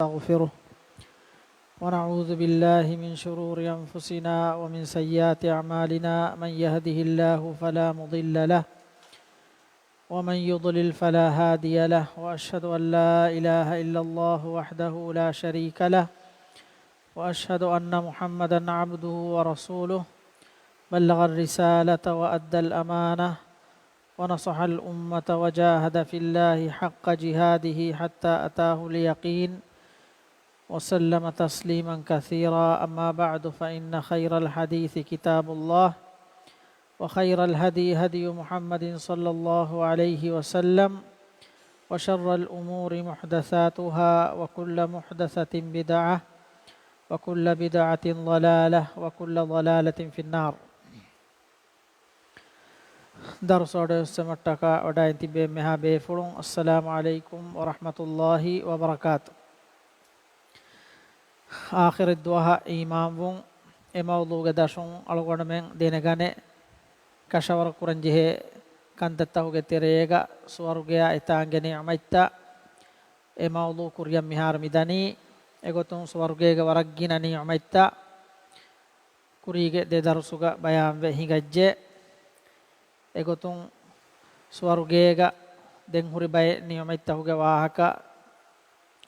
نستغفره ونعوذ بالله من شرور أنفسنا ومن سيئات أعمالنا من يهده الله فلا مضل له ومن يضلل فلا هادي له وأشهد أن لا إله إلا الله وحده لا شريك له وأشهد أن محمدا عبده ورسوله بلغ الرسالة وأدى الأمانة ونصح الأمة وجاهد في الله حق جهاده حتى أتاه اليقين وسلم تسليما كثيرا أما بعد فإن خير الحديث كتاب الله وخير الهدي هدي محمد صلى الله عليه وسلم وشر الأمور محدثاتها وكل محدثة بدعة وكل بدعة ضلالة وكل ضلالة في النار. درس سمتك وداين تبي مها بيفلون. السلام عليكم ورحمة الله وبركاته. آخر الدعاء إمامون موضوع قداشون ألوغن من دينغاني كشور كورنجه كانتته كتيريغا سوارغيا إتانغني عميتا موضوع كوريا مهار ميداني egoton swargega waragina ni umaita kurige de darusuga bayam ve hingajje egoton swargega den huri bay ni umaita huga wahaka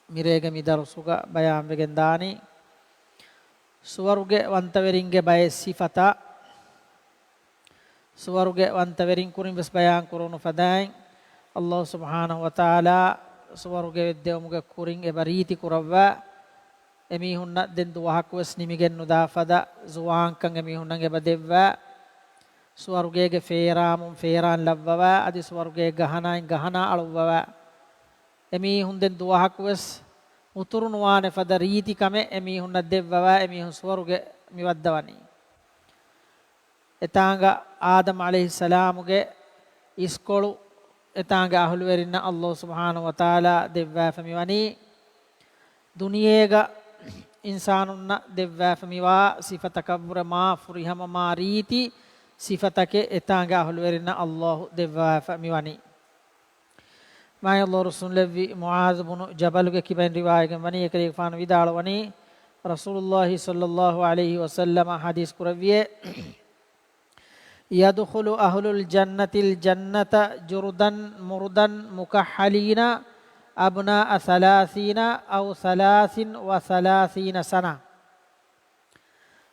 mirege mi darusuga bayam ve gendani swarge wantaveringe bay sifata swarge wantaverin kurin bes bayan kurunu fadain Allah subhanahu wa ta'ala swarge deumuga kurin ebariti kurawwa emihunna den duwahak wes nimigen nudafada zuwankan emihunna gebadevva swarugege feeramun feeran lavvawa adi swarugege gahana aluvvawa emihun den duwahak wes uturun wane fada riti kame emihunna devvawa emihun swaruge miwaddawani etanga Adam alayhi salamuge iskolu etanga ahlu werinna Allah subhanahu wa ta'ala devva famiwani duniyega insanunna devva famiwa sifatakabura ma furihama ma riti sifatake etanga ahlu werinna Allah devva famiwani ma Allah rasul levi Muaz bin Jabal ge kiben riwayat mani ekre fan vidalwani Rasulullah sallallahu alaihi wasallam hadis kurawiye yadkhulu ahlul jannatil jannata jurdan murdan mukahhalina abna salasina au salasin wa salasina sana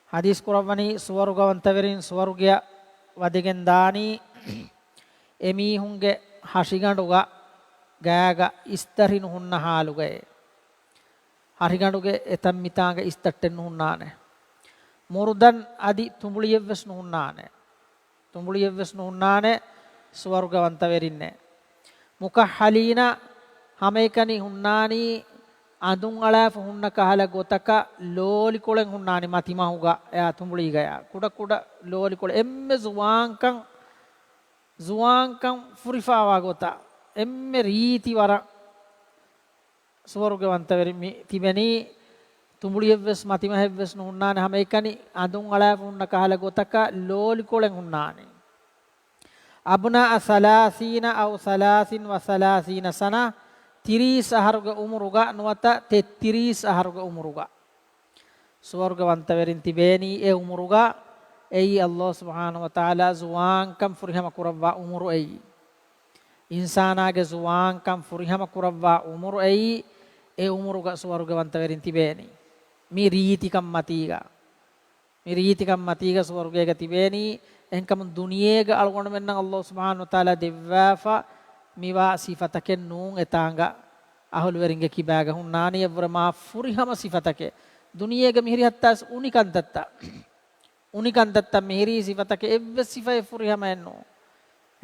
hadis kurawani swargawantaverin swargya wadigen dani emihunge hashiganduga gaaga istarin hunna haluge hariganduge etam mitanga istatten hunnane murdan adi tumbuliyevves nunnane swargawantaverinne mukahhalina hamekani hunnani adun alaf hunna kahala gotaka loli kolen hunnani matimahuga ya tumbuli gaya kuda loli kol emme zuwankan furifawa gota emme riti wara swargawantaveri tibeni tumbuliyevves matimahevves hunnani hamekani adun alaf hunna kahala gotaka loli kolen hunnani abna salasina au salasin wa salasina sana tiris aharuga umuruga nuwata tettiris aharuga umuruga swargawantaverin tibeni umuruga ei Allah subhanahu wa ta'ala zuwan kam furihama kurawwa umuru ei insanage zuwan kam furihama kurawwa umuru ei umuruga swargawantaverin tibeni mi riti kam matiga swargega tibeni enkam duniyega algon menna Allah subhanahu wa ta'ala devvafa miwa sifatake nun etanga ahul weringe kibaga hunnani evrama furihama sifatake duniyega mihiri hattas unikantatta mihiri sifatake evve sifaye furihama enno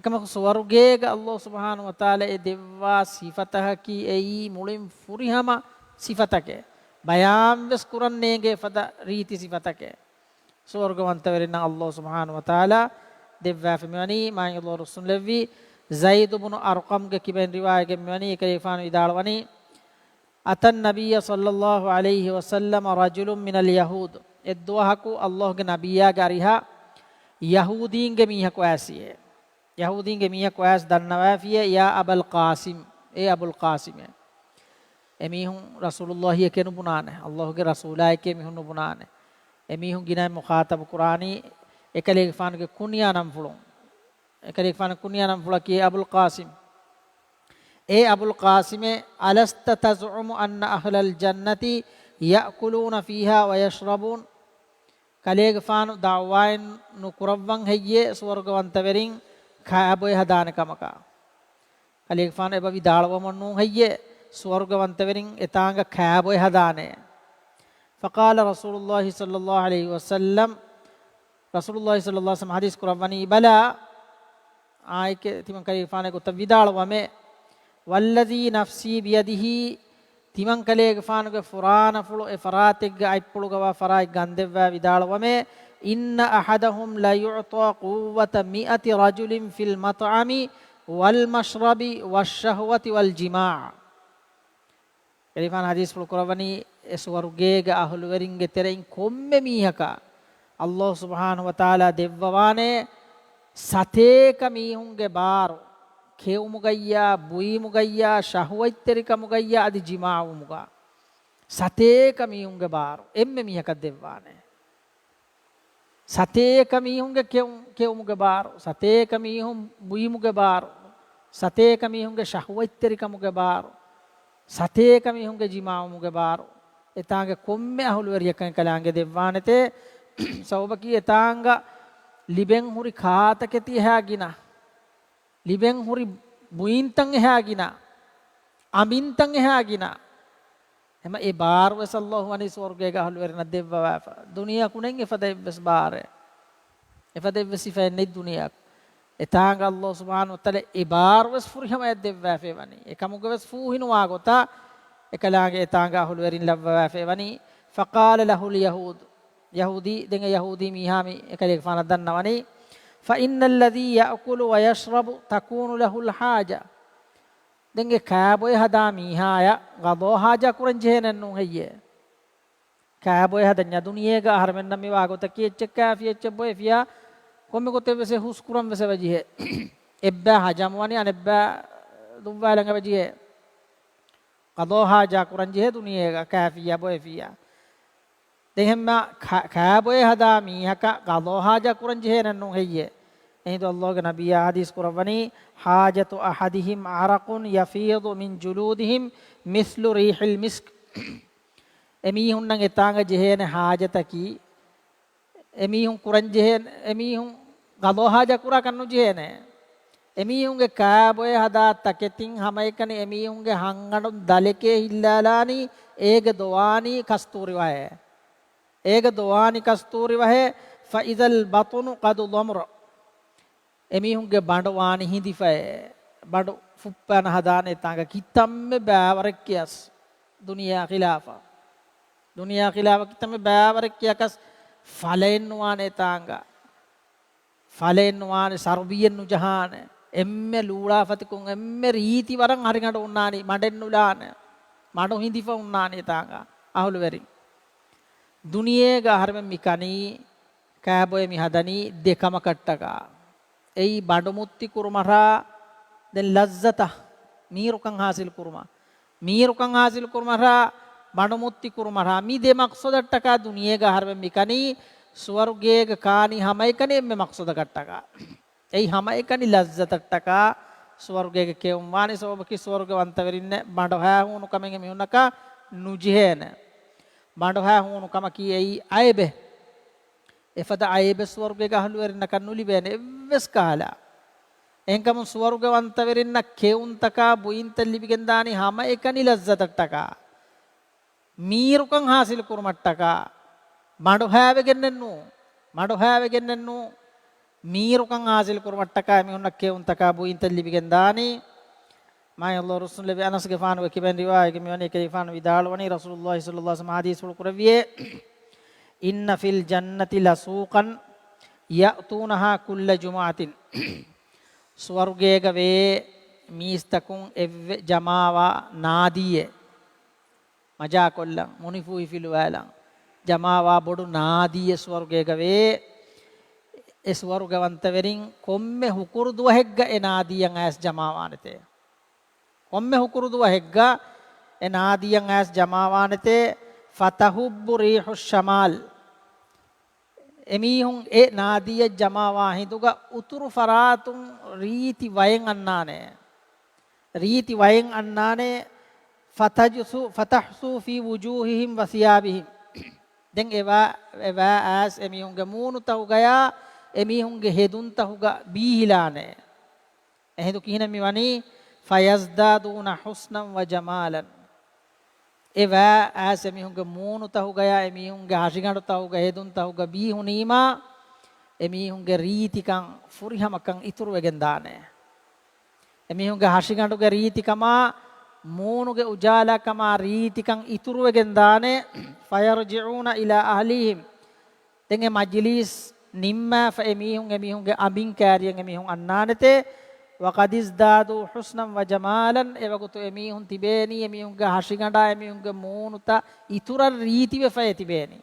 ekama swargega Allah subhanahu wa ta'ala e devva sifataki ei mulim furihama sifatake bayam ves kurannege fada riti sifatake swargawantaverenna Allah subhanahu wa ta'ala devva famiwani ma Allah rasul levi Zaid bin Arqam ge kiben riwayat ge mani ekefan idalwani atan nabiyya sallallahu alaihi wasallam rajulun min al yahud edduhaku Allah ge nabiyya gariha yahudin ge mihaku asiye yahudin ge mihaku as dannawa fiye ya abul qasim e abul qasim එමිහුන් රසූලුල්ලාහි කෙනු බුනානේ අල්ලාහගේ රසූලායි කේ මිහුන් බුනානේ එමිහුන් ගිනා මුඛාතබ කුරානි එකලේ ෆානගේ කුනියා නම් ෆුලොන් එකලේ ෆාන කුනියා නම් ෆුලා කී අබුල් කාසිම් ඒ අබුල් කාසිමේ අලස්ත තස්උමු අන්න අහ්ලල් ජන්නති යඅකුලූන ෆීහා වයශ්රබූන් කලේග ෆානු දාවායන් නුකුරවන් හෙయ్యේ ස්වර්ගවන්තවරින් කාබොය හදාන කමක කලේග ෆාන එබවි දාලවමන්නු හෙయ్యේ ස්වර්ගවන්තවරින් එතාංග කාබොය හදානේ فقال رسول الله صلى الله عليه وسلم رسول الله صلى الله عليه وسلم حديث قرباني بلا ආයක තිමන් කලේග ෆාන කුත විදාලවමේ والذي نفسي بيده තිමන් කලේග ෆානුගේ ෆුරාන ෆුලු එෆරාතිග්ග අයිප්පුලුගව ෆරායි ගන්දෙව්වා විදාලවමේ ඉන්න අහදහුම් ලා යුඅතා කුවත මිඅති රජුලින් feel මත්අමි වල් මශ්රබි වෂ්ෂහවති වල් ජිමා එලිෆාන හදීස් ෆුලු කරවනි එස්වර්ගේග අහලුවරින්ගේ තෙරින් කොම්මෙ මීහක අල්ලාහ් සුබ්හානහු වතාලා දෙවවානේ සතේක මීහුන්ගේ බාරෝ කෙවුමුගයියා බුයිමුගයියා ශහුවයිත්තරිකමුගයියා අදි ජිමාවුමුගා සතේක මීහුන්ගේ බාරෝ එම්මෙ මීහක දෙවවානේ සතේක මීහුන්ගේ කෙවුමුගේ බාරෝ සතේක මීහුන් බුයිමුගේ බාරෝ සතේක මීහුන්ගේ ශහුවයිත්තරිකමුගේ බාරෝ සතේක මීහුන්ගේ ජිමාවුමුගේ බාරෝ එතාංග කොම්මෙ අහුලුවරියකන් කලාංගේ දෙවවානතේ සෞබකී එතාංග ලිබෙන් හුරි කාතකෙති හැගිනා ලිබෙන් හුරි බුයින්තන් එහාගින අමින්තන් එහාගින එම ඒ බාරව සල්ලල්ලාහු අලයිහි ස්වර්ගයේ ගහළු වෙරන දෙවවා දුනියා කුණෙන් එෆදෙවස් බාරේ එෆදෙවස් ඉෆෙන්නේ දුනියක් එතාංග අල්ලාහ් සුබ්හානහු වතාලා ඒ බාරවස් ෆුරිහම දෙවවා ෆේවනි එකමුගවස් ෆූහිනවා ගොතා එකලාගේ එතාංග අහළු වෙරින් ලවවා ෆේවනි ෆකාල ලහුල් යහූද් යහූදි දෙංග යහූදි මීහාමි එකලේ ෆාන දන්නවනි فإن الذي يأكل ويشرب تكون له الحاجة دنگه كابوي هدا ميهايا غدو حاجة كورن جهنن هي كابوي هدا nya duniye ga harmen nam me wago ta kiech kafi ech boy fia komme kote wese hus kuram wese wajihe ebba hajamwani anebba dubba langa wajihe غدو حاجة كورن جه duniye ga kafi ya boy fia දෙහෙම්ම කෑබොය හදා මීහක ගදෝ හාජා කුරන් ජෙහෙනන්නු හෙయ్యේ එහිද අල්ලාහගේ නබිය හදීස් කරවනි හාජතු අහදිහිම් අරකුන් යෆීදු මින් ජුලූදිහිම් මිස්ලු රීහිල් මිස්ක් එමීහුන් නම් එතාංග ජෙහෙන හාජතකි එමීහුන් කුරන් ජෙහෙන එමීහුන් ගදෝ හාජා කුරා කන්නු ජෙහෙන එමීහුන්ගේ කෑබොය හදා තකෙතින් හැම එකනේ එමීහුන්ගේ හංගණු දලකේ හිල්ලාලානි ඒග දොවානි කස්තූරි වහේ ඒක දොවානි කස්තූරි වහේ ෆයිදල් බතුනු කදු දම්ර එමිහුන්ගේ බඬ වානි හිඳිෆේ බඬ ෆුප්පන හදානේ තාංග කිත්තම්මේ බෑවරක් කියස් දුනියා ඛිලාෆා කිත්තම්මේ බෑවරක් කියකස් ෆලෙන් වානේ තාංග ෆලෙන් වානේ සර්බියෙන් නුජහාන එම්මේ ලූලා ෆතිකුන් එම්මේ රීති වරන් හරිකට උන්නානි මඩෙන් නුලාන මඩ හිඳිෆ උන්නානේ තාංග අහුළු වෙරි දුනියේ ගහරම මිකනි කෑබොය මිහදනි දෙකම කට්ටකා එයි බඩමුත්ති කුරුමරා දැන් ලස්සත මීරුකන් හාසිල් කුරුමරා බඩමුත්ති කුරුමරා මි දෙ මක්සදට්ටකා දුනියේ ගහරම මිකනි ස්වර්ගයේ කානි හැමයිකනේ මේ මක්සද කට්ටකා එයි හැමයිකනි ලස්සතට්ටකා ස්වර්ගයේ කෙවුම් වානි සෝබකි ස්වර්ගවන්ත වෙරින්න බඩ හැහුණු කමෙන් මෙහුනක නුජිහෙන බඬහා හුණු කම කීයි අයබ එෆද අයබ ස්වර්ගයේ ගහළු වෙරන කන්නුලි බෑනේ එවස් කාලා එංකම ස්වර්ගවන්ත වෙරෙන්න කෙවුන්තකා බුයින්ත ලිබිගෙන් දානි හැම එකනි ලස්සතට්ටකා මීරුකන් හාසිල් කුරුමට්ටකා මඬහාවෙගෙන්නන්නු මීරුකන් හාසිල් කුරුමට්ටකා මිහුන්න කෙවුන්තකා බුයින්ත ලිබිගෙන් දානි ما الله رسول الله أنس كفان وكبن رواية كميوني كيفان ودالوني رسول الله صلى الله عليه وسلم حديث القرآن إن في الجنة لسوقا يأتونها كل جمعة ස්වර්ගයේ වේ මීස්තකුන් එව් ජමාවා නාදියේ මජා කොල්ලන් මුනිෆු ඉෆිලු වලන් ජමාවා බොඩු නාදියේ ස්වර්ගයේ වේ ඒ ස්වර්ගවන්ත වෙරින් කොම්මෙ හුකුරුදුව හෙග්ග එ නාදියන් ඇස් ජමාවානතේ කොම්මෙ හුකුරුදුව හෙග්ග e naadiyan as jamawanete fatahubbu rihu shamal emihun e naadiya jamawa hinduga uturu faratun riti wayen annane riti wayen annane fatahsu fi wujuhihim wa thiyabihim den eva as emihunge munu tahugaya emihunge hedun tahuga bihilane ehindu kihina miwani fayazdaduna husnan wa jamalan eva as emihunge munu tahugaya emihunge hashigandu tahuga hedun tahuga bihunima emihunge ritikan furihamakan ituru wegen dane emihunge hashiganduge ritikama moonuge ujala kama ritikan ituru wegen dane fayarji'una ila ahlihim tenge majlis nimma fa emihunge abin kariyen emihun annanete wa qadizdadu husnan wa jamalan ewagutu emihun tibeni emihunge hashiganda emihunge moonuta iturar riti we fa tibeni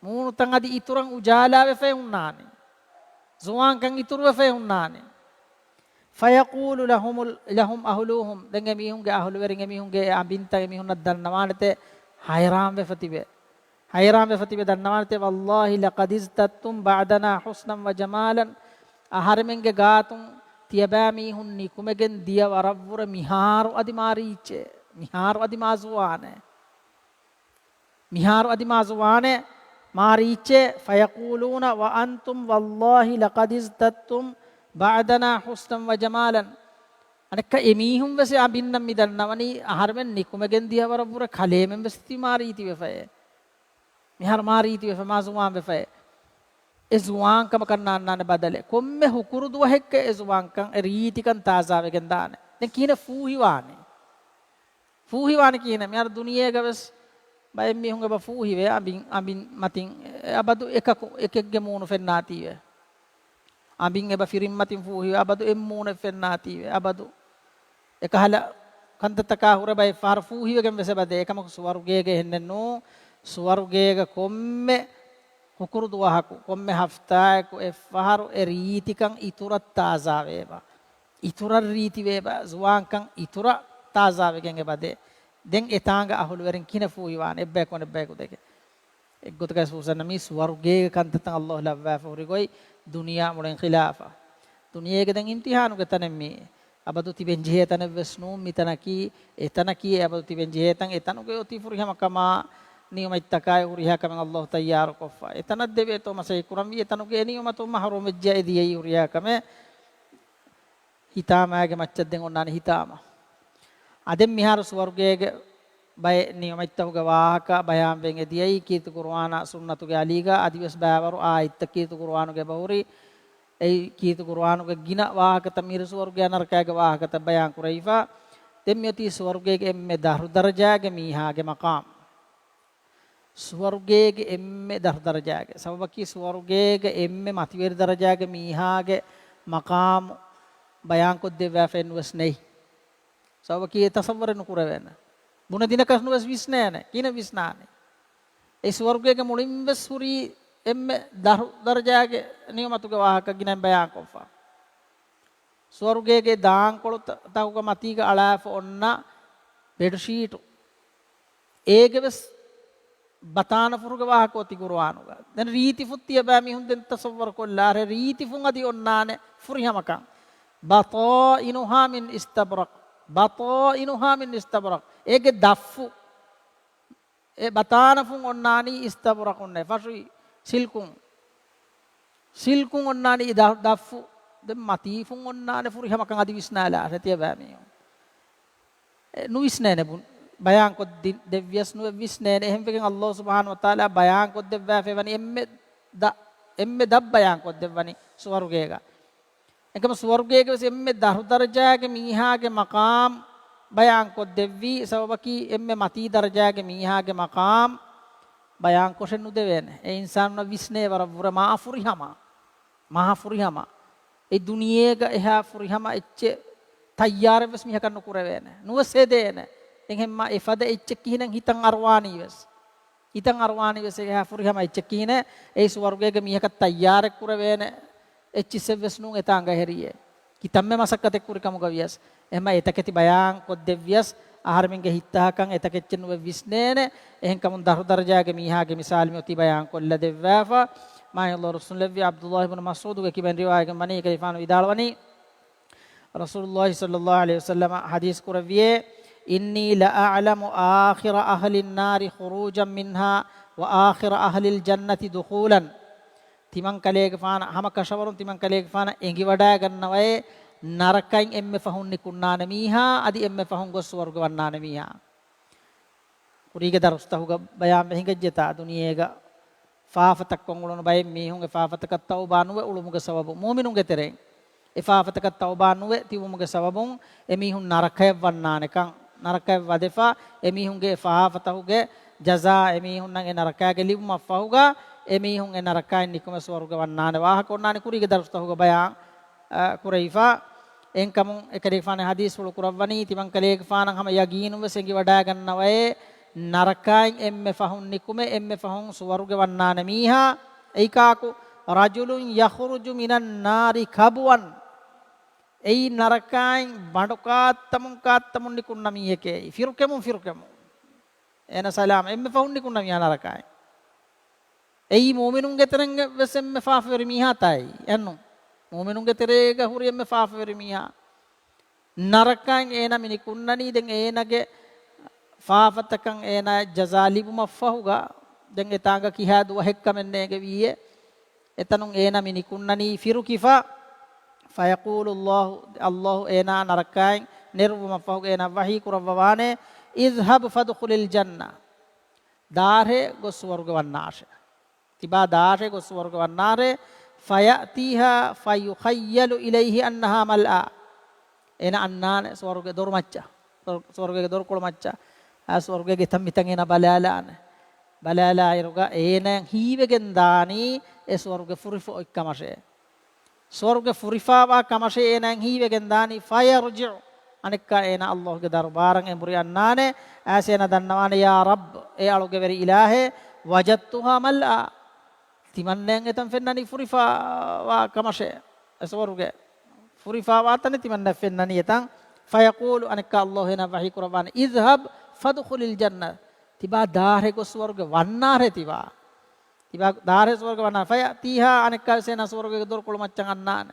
moonutan adi ituran ujala we fa unnane zuwankan ituru we fa unnane fayaqulu lahum ahluhum den emihunge ahlu werin emihunge abinta emihun dannawanete hayran we fatibe dannawanete wallahi laqad iztattum ba'dana husnan wa jamalan aharmenge gaatun tiyabami hunni kumegen diya waravvura miharu adi mazuwane mariche fayaquluna wa antum wallahi laqad iztattum ba'dana husnan wa jamalan anekka emihum wese abinnam midannawani aharmen nikumegen diya waravvura kalemen westi mariti wefaye mihar mariti wefa mazuwan wefaye ezuwankam kannanna badale komme hukurudu hekke ezuwankan ritikan taza wegen dane den kina fuhiwane kina mihar duniyega wes bay mihunga ba fuhiwe abin matin abadu ekekge munu fennatiwe abin eba firim matin fuhiwe abadu emmune fennatiwe abadu ekahala kantataka hura bay far fuhiwe gem wese bade ekam suwarugege hennenno suwarugege komme hukurudu wahaku komme haftaku e faharu ritikan iturat taza weba iturar riti weba zuwankan itura taza wegen ebade den etanga ahulu werin kina fuhiwan ebbeku deke eggotuka susan mi suwarugege kantatan allah labwa fuhri goi dunia mulen khilafa duniyege den imtihanu getanem mi abadu tiben jehetan vesnu mitanaki etanaki abadu tiben jehetan etanuge oti furihama kama niyumaitakai uriha kamen Allah tayyar kofa etanad debe to masai kurami etanuge niyumatu mahrum jaidiyai uriha kame hitamage maccadden onnani hitama adem mihar swargege bay niyumaittahuge wahaka bayam ben ediyai kitu qur'ana sunnatuge aliga adiwes bawaru aitta kitu qur'anuge bahuri ei kitu qur'anuge gina wahaka tamir swarge narkage wahaka tabayan kuraifa demmeti swargege emme daru darajage mihage maqam ස්වර්ගයේ එම්මේ දරජාගේ සබබකි ස්වර්ගයේ එම්මේ මතිවර දරජාගේ මීහාගේ මකාම් බයන් කොද්දේ ෆෙන්වස් නෙයි සබබකි තසවර නුකර වෙන බුන දින කස්නුවස් විස්නෑනේ කින විස්නානේ ඒ ස්වර්ගයේ මුලින් වසුරි එම්මේ දරජාගේ නියමතුගේ වාහක ගිනන් බයන් කොෆා ස්වර්ගයේ දාන් කොළත තවක මතීක අලාෆ ඔන්න bed sheet ඒකවස් batana furuga wahakoti qur'anuga den riti futtiya ba mi hunden tasawwur kollare riti fun adi onnane furihamakan batainuha min istabraq ege daffu e batana fun onnani istabraq onne fasui silkun onnani daffu den mati fun onnane furihamakan adi visnala retiya ba mi nu visnene bun bayan ko devyas nu visnene ehmvegen Allah subhanahu wa taala bayan ko devva fevani emme dab bayan ko devani swarugega ekam swarugega emme daru darajage mihage maqam bayan ko devvi sababaki emme mati darajage mihage maqam bayan ko senu devene e insan no visne waravura ma furihama e duniyega eha furihama ecce tayyar ves mihakan no kurevene nuwase dene engema efada ecchekinen hitan arwani wes eha furihama ecchekine ei swargege mihaka tayyar kurevene ecchise ves nun etanga heriye kitamme masakkate kurikamu gavias ehma etaketi bayan koddevyas ආහාරමින්ගේ හිතාකන් එතකෙච්චන විස්නේන එහෙන් කමුන් දරු දරජාගේ මීහාගේ මිසාල් මෙති බයන් කොල්ල දෙවවා මා අල්ලාහ් රසූලුල්ලාහි අබ්දුල්ලාහ් ඉබ්න මස්ඌද්ගේ කිබන් රිවායක මණී කයිෆාන විදාලවනි රසූලුල්ලාහි සල්ලල්ලාහු අලයිහි වසල්ලම හදීස් කුරවියේ ඉන්නී ලඅඅලමු ආඛිර අහ්ලින් නාරි ඛුරූජන් මින්හා ව ආඛිර අහ්ලිල් ජන්නති දුඛූලන් තිමන් කලේක ෆාන හම කෂවරුන් තිමන් කලේක ෆාන එඟි වඩා ගන්නවයේ නරකයින් එම්මෙ ෆහුන් නිකුන්නාන මීහා අදි එම්මෙ ෆහුන් ගොස් ස්වර්ග වන්නාන මීහා කුරීගේ දරුස්තහුග බයාම් මෙහිගජ්ජතා දුනියේග ෆාෆතක් කොංගුලන බය මීහුන්ගේ ෆාෆතක තවබානුවේ උළුමුගේ සවබ මුමිනුන්ගේ තෙරෙන් එෆාෆතක තවබානුවේ තිවුමුගේ සවබුන් එමීහුන් නරකය වන්නානකන් නරකය වදෙෆා එමීහුන්ගේ ෆාෆතහුගේ ජසා එමීහුන් නම් නරකයගේ ලිවුම ෆහුගා එමීහුන් නරකයින් නිකුම ස්වර්ග වන්නාන වාහ කොන්නානි කුරීගේ දරුස්තහුග බයාම් කුරයිෆා එන්කම එකරිෆාන හදීස් වල කුරවණී තිමන් කලේක ෆානන් හැම යගීනුව සෙඟි වඩා ගන්නවයේ නරකයින් එම්මෙ ෆහුන් නිකුමේ එම්මෙ ෆහුන් ස්වර්ග වන්නාන මීහා ඒකාකු රජුලුන් යඛරුජු මිනන් නාරි කබුවන් ඒ නරකයින් බඩකාත්තමුන් නිකුන්න මීයකේ ෆිරුකෙමු එන සලාම් එම්මෙ ෆහුන් නිකුන්න මීහා නරකයි ඒ මුමිනුන්ගේ තරංග වෙසෙම්මෙ ෆාෆරි මීහා තයි එන්නු මුමිනුන්ගේ තරේක හුරියෙම්මෙ ෆාෆරි මීහා නරකයින් එන මිනිකුන්නනි දැන් ඒනගේ ෆාෆතකන් එන ජසාලිබුම ෆහුගා දැන් එතාංග කිහා දුව හෙක්කමන්නේගේ වියේ එතනුන් එන මිනිකුන්නනි ෆිරුකිෆා ෆයකූලු අල්ලාහ් එන නරකයින් නිර්වම ෆහුගා එන වහී කුරවවානේ ඉස්හබ් ෆදුඛුලිල් ජන්නා දාරේ ගොස් ස්වර්ග වන්නාශ තිබා දාරේ ගොස් ස්වර්ග වන්නාරේ ෆයතිහා ෆයුඛයලු ඉලෛහි අන්නහා මල්ආ එන අන්නාන ස්වර්ග දොර මච්චා ස්වර්ගයේ දොර කොළ මච්චා ආ ස්වර්ගයේ තම්මිතන් එන බලාලා ඉරුගා එන හීවෙගෙන් දානි ඒ ස්වර්ග ෆුරිෆෝ එක්කමෂේ ස්වර්ග ෆුරිෆාවා කමෂේ එන හීවෙගෙන් දානි ෆයර්ජු අනික එන අල්ලාහ්ගේ දර්බාරන් එඹුරි අන්නානේ ආසේන දන්නවානේ යා රබ් ඒ අලුගේ වෙරි ඉලාහේ වජත්තුහා මල්ආ තිමන්නෙන් එතන් ෆෙන්නනි ෆුරිෆාවා කමෂේ ස්වර්ගයේ ෆුරිෆාවා තන තිමන්න ෆෙන්නනි එතන් ෆයකූලු අනික අල්ලාහ් එන වහී කුරබාන ඉස්හබ් ෆදුඛුලිල් ජන්න තිබා දාරේ ගොස් ස්වර්ග වන්නාරේ තිබා දාරේ ස්වර්ග වන්නා ෆයතිහා අනික සේන ස්වර්ගයේ දොර කොළ මච්චන් අන්නාන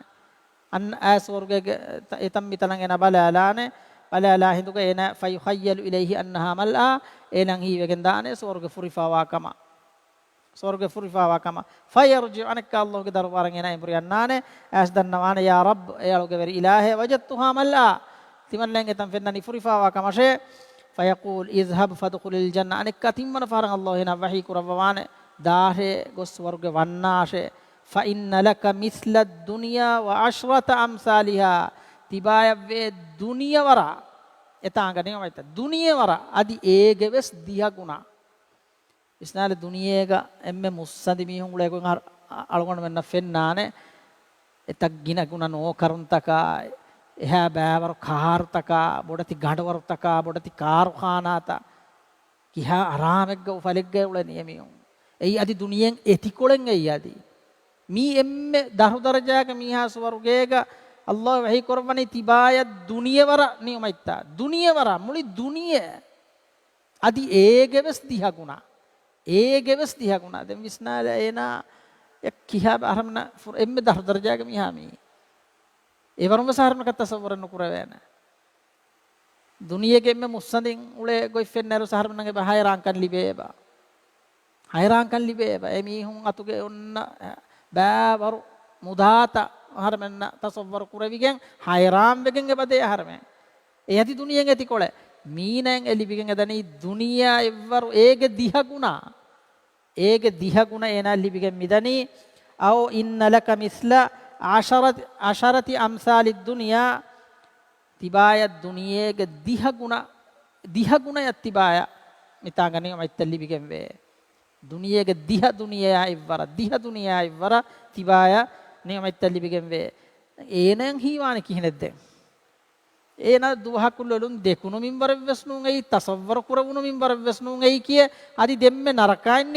අන් ආ ස්වර්ගයේ එතම් මිතලන් එන බලාලා හිඳුක එන ෆයුඛයලු ඉලෛහි අන්නහා මල්ආ එනන් හීවෙගෙන් දානේ ස්වර්ග ෆුරිෆාවා කම ස්වර්ග ෆුරිෆාවා කම ෆයර්ජි අනික අල්ලාහ්ගේ දර්බාරන් එන ඉඹුරි අන්නානේ ආස් දන්නවානේ යා රබ් ඒ අලුගේ වෙරි ඉලාහේ වජත්තුහා මල්ආ තිමන්ලෙන් එතම් ෆෙන්නනි ෆුරිෆාවා කමෂේ ෆයකූල් ඉස්හබ් ෆදුඛුලිල් ජන්න අනික තිම්මන ෆරන් අල්ලාහ් එන වහී කුරවවානේ දාරේ ගොස් ස්වර්ග වන්නාෂේ ෆඉන්න ලක මිස්ලද් දුනියා ව අශ්රත අම්සාලිහා තිබාය වේ දුනියවර එතාංගනේ වයිත දුනියවර අදි ඒගෙවස් දියගුණා ඉස්නාල දුනියේග එම්මෙ මුස්සදි මිහුන් උලේකෙන් අලගොන මෙන්න ෆෙන්නානේ එතක් ගින ගුණ නෝ කරුන්තකා එහා බෑවර කාර්තකා බොඩති ගඩවරතකා බොඩති කාර්ඛානාතා කිහා ආරාමෙග්ග උෆලෙග්ග උල නියමියුන් එයි අදි දුනියෙන් එතිකොලෙන් එයි අදි මී එම්මෙ දරු දරජාක මීහා ස්වර්ගයේග අල්ලාහ් වහී කරවනි තිබාය දුනියවර නියමයිතා දුනියවර මුලි දුනිය අදි ඒගෙවස් දිහගුණා දැන් විස්නාල එන කිහා ආරම්න එම්මෙ දරු දරජාක මීහා මී ඒ වරුම සාරණක තසවර නුකුරවෑන දුනියගෙම මුස්සඳින් උලේ ගොයි ෆෙන්නරු සාරණගේ බහයරාංකන් ලිබේබා එමිහුන් අතුගේ ඔන්න බෑවරු මුදාත හරමන්න තසවර කුරවිගෙන් හයරාම් වෙගෙන් එබදේ හරමේ ඒ ඇති දුනියෙන් ඇති කොළ මීනෙන් එලිවිගෙන් එදනි දුනියා එවරු ඒගේ දිහගුණ එන ලිවිගෙන් මිදනි අව ඉන්න ලක මිස්ලා ආශරති අම්සාලි දුනියා තිබාය දුනියේගේ දිහගුණ යත්තිබාය මිතාගනේ මයිත්තලි බිගෙන් වේ දුනියේගේ දිහ ඉවර තිබාය නේ මයිත්තලි බිගෙන් වේ ඒනෙන් හීවාන කිහිනෙද්ද ඒන දුවහකුල්ලුන් දෙකුණු මින්බර වෙස්නුන් එයි තසවර කුරවුණු මින්බර වෙස්නුන් එයි කිය අදි දෙම්මේ නරකයන්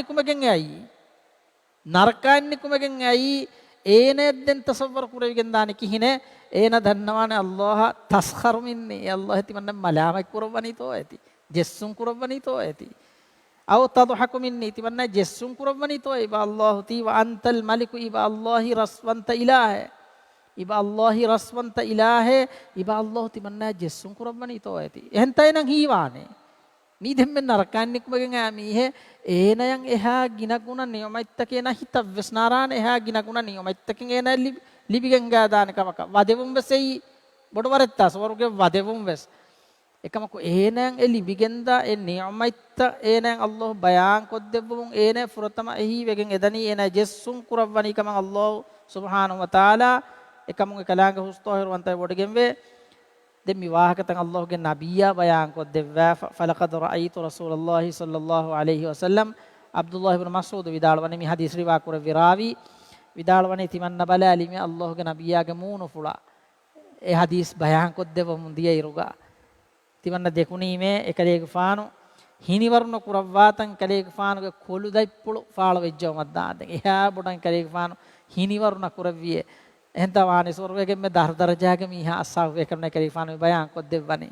නිකුමගෙන් ඇයි ඒනෙද්දෙන් තසවර කුරවිගෙන් දාන කිහිනේ ඒන දන්නවානේ අල්ලාහ තස්ඛරු මින්නේ අල්ලාහ තිමන්න මලාමක් කුරවණීතෝ ඇති ජෙස්සුන් කුරවණීතෝ ඇති අව තදහකු මින්නේ තිමන්න ජෙස්සුන් කුරවණීතෝ ඉබ අල්ලාහ ති ව අන්තල් මලිකු ඉබ අල්ලාහි රස්වන්ත ඉලාහ ඉබ අල්ලාහි රස්වන්ත ඉලාහ ඉබ අල්ලාහ තිමන්න ජෙස්සුන් කුරවණීතෝ ඇති එහෙන්තයිනම් හීවානේ මී දෙම්මෙන් නරකන්නෙක්මගෙන් මීහෙ ඒනයන් එහා ගිනගුණ නියමයිත්තකේන හිතවස් නාරාන එහා ගිනගුණ නියමයිත්තකෙන් ඒන ලිබිගෙන් ගාදාන කමක වදෙවුම් වෙසෙයි බොඩවරත්තා ස්වර්ගයේ වදෙවුම් වෙස් එකමක ඒනයන් ලිබිගෙන්දා ඒ නියමයිත්ත ඒනයන් අල්ලාහ් බයාන් කොද්දෙවුම් ඒන ෆුරතම එහි වෙගෙන් එදනි ඒන ජෙස්සුන් කුරවණි කම අල්ලාහ් සුබ්හානහු වතාලා එකමුන් කලාංග හුස්තෝහිරවන්තයි බොඩගෙන් වේ දෙමි වාහකතන් අල්ලාහ්ගේ නබියා බයාන් කොද්දෙව්වා ෆලකද රඅයිතු රසූලුල්ලාහි සල්ලල්ලාහු අලයිහි වසල්ලම් අබ්දුල්ලාහ් ඉබ්න මස්ඌද් විදාලවනේ මේ හදීස් රිවා කුර විරාවි විදාලවනේ තිමන්න බලාලිමි අල්ලාහ්ගේ නබියාගේ මූණු ෆුලා ඒ හදීස් බයාන් කොද්දෙව මුදිය ඉරුගා තිමන්න දෙකුණීමේ එකලේක ෆානු හිනිවරුණ කුරව්වාතන් කලේක ෆානුගේ කොළු දයිප්පුළු ෆාල වෙජ්ජව මද්දාදෙන් එහා බොඩන් කලේක ෆානු හිනිවරුණ කුරවියේ එහෙන්තවානේ ස්වර්ගයෙන් මේ දරදරජාගේ මීහා අස්සාව වේකරන කලේක ෆානු බයාන් කොද්දෙවනේ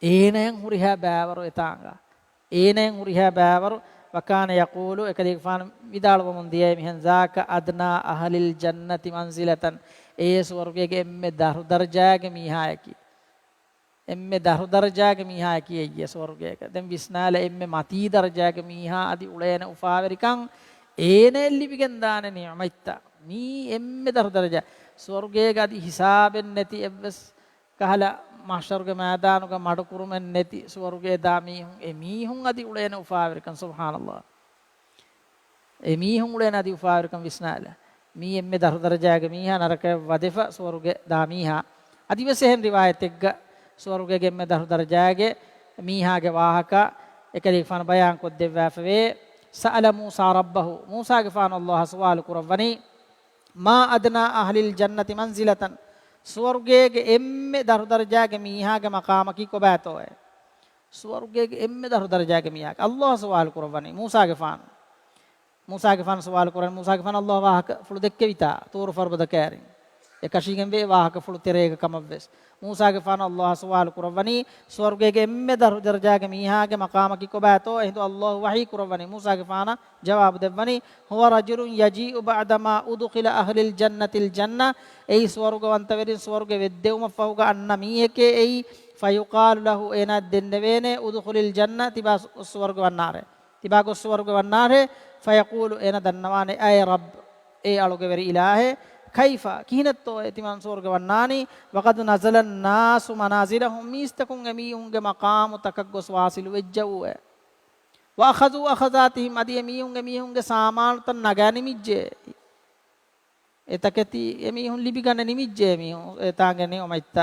ඒනයන් හුරිහා බෑවරු එතාංගා ඒනයන් හුරිහා බෑවරු වකාන යකූලු එකලේක ෆානු විදාලව මුදියේ මිහන් zaka adna ahlil jannati manzilatan ඒ ස්වර්ගයේ එම්මේ දරදරජාගේ මීහායකි එම්මේ දරදරජාගේ මීහා කියේ ස්වර්ගයක දැන් විස්නාල එම්මේ මති දරජාගේ මීහා අදි උලේන උපාවරිකං ඒනෙල්ලිවිගෙන් දාන නියමයිත්ත මී එම්මේ දරදරජා ස්වර්ගයේ අදි හිසාබෙන් නැති එවස් කහලා මාෂර්ගේ මෑදානුක මඩ කුරුමෙන් නැති ස්වර්ගයේ දාමීහුන් එමීහුන් අදි උලේන උපාවරිකං සුබ්හානල්ලාහ් එමීහුන් උලේන අදි උපාවරිකං විස්නාල මී එම්මේ දරදරජාගේ මීහා නරක වදෙෆ ස්වර්ගයේ දාමීහා අදිවසෙන් රිවායත් එක්ක ස්වර්ගයේ මෙ දරදරජාගේ මීහාගේ වාහක එකලි ෆාන බයාන් කොද්දෙව්වාෆවේ සഅල මූසා රබ්බහු මූසාගේ ෆාන අල්ලාහ සවාල් කුරවනි මා අදනා අහ්ලිල් ජන්නති මන්සිලතන් ස්වර්ගයේ එම්මෙ දරදරජාගේ මීහාගේ මකාමකි කොබෑතෝය ස්වර්ගයේ එම්මෙ දරදරජාගේ මීහාක අල්ලාහ සවාල් කුරවනි මූසාගේ ෆාන සවාල් කුරවනි මූසාගේ ෆාන අල්ලාහ වාහක ෆුළු දෙක්කේ විතා තෝර ෆර්බද කෑරින් එකශීගෙන් වේ වාහක ෆුළු තෙරේක කමවස් මූසාගේ ෆාන අල්ලාහ සවාල් කුරවනි ස්වර්ගයේ එම්මෙ දරදරජාගේ මීහාගේ මකාමකි කොබෑතෝ එහෙදු අල්ලාහ වහී කුරවනි මූසාගේ ෆාන ජවාබ දෙවනි හුව රජුරුන් යජීඋ බඅදමා උදුඛිල අහ්ලිල් ජන්නතිල් ජන්න ඒ ස්වර්ගවන්ත වෙරින් ස්වර්ගෙ වෙද්දෙවම ෆහුග අන්න මීයකේ ඒ ෆයුකාල් ලහු එන දෙන්නවේනේ උදුඛිලිල් ජන්න තිබා ස්වර්ග වන්නාරේ තිබා ගොස් ස්වර්ග වන්නාරේ ෆයකූලු එන දන්නවානේ අය රබ් ඒ අලුගේ වෙරි ඉලාහේ කයිෆා කිනත්තෝ එතිමන් ස්වර්ග වන්නානි වකද නසලන් නාසු මනාසිලහුම් මිස්තකුන් එමීහුන්ගේ මකාම තකක් ගොස් වාසිලු වෙජ්ජවුව වඅඛදු අඛදාතිහිම් අදී එමීහුන්ගේ සාමානුතන් නගානි මිජ්ජේ එතකති එමීහුන් ලිබි ගන්න නිමිජ්ජේ එමීහුන් එතාගේ නියමයිත්ත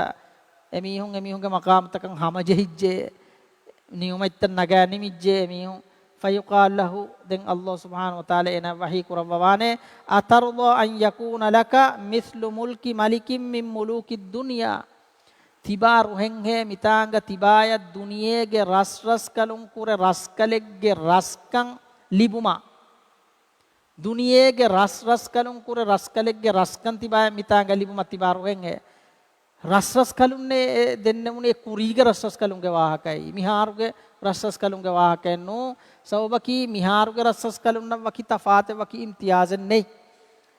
එමීහුන්ගේ මකාම තකන් හමජෙහිජ්ජේ නියමයිත්ත නගානි මිජ්ජේ එමීහුන් فيقال له دين الله سبحانه وتعالى إن وحي كربوانه أترضى أن يكون لك مثل ملك ملك من ملوك الدنيا تبا روحنه متانغ تبايا الدنيا ගේ රස් කලුන් කුර රස් කලෙක්ගේ රස්කම් ලිබුමා දුනියේගේ රස් කලුන් කුර රස් කලෙක්ගේ රස්කම් තිබාය මිතාංග ලිබුමා තිබා روحنه රස් කලුන්නේ දෙන්නෙමුනේ කුරීගේ රස් කලුන්ගේ වාහකයි මිහාරුගේ රස් කලුන්ගේ වාහකෙන් නෝ සවබකි මිහාරුගේ රස් කලුන්න වකි තෆාත වකි ඉම්තියාසන් නේ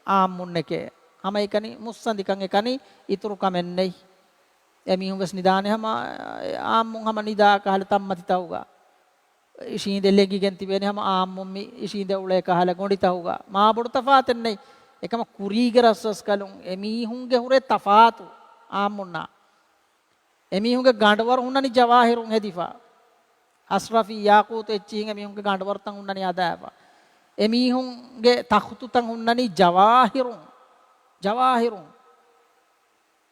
ආම්මුන්නකේ හැම එකනි මුස්සන්දිකන් එකනි ඉතුරු කමෙන්නේ එමිහුන් වස් නිදානේ හැම ආම්මුන් හැම නිදා කහල තම්මති තවුගා ඉෂීන් දෙල්ලෙකි ගෙන් තිබෙනේ හැම ආම්මුන් මි ඉෂීන් දෙවුලේ කහල ගොඩි තවුගා මා බොඩ තෆාතෙන් නේ එකම කුරීගේ රස් කලුන් එමිහුන්ගේ හුරේ තෆාතු ආම්මුන්නා එමිහුන්ගේ ගාඬවර හුන්නනි ජවාහිරුන් හෙදිෆා අස්රෆි යාකූත් එච්චිහින් එමිහුන්ගේ ගාඬවරතන් හුන්නනි අදාපා එමිහුන්ගේ තඛුතුතන් හුන්නනි ජවාහිරුන්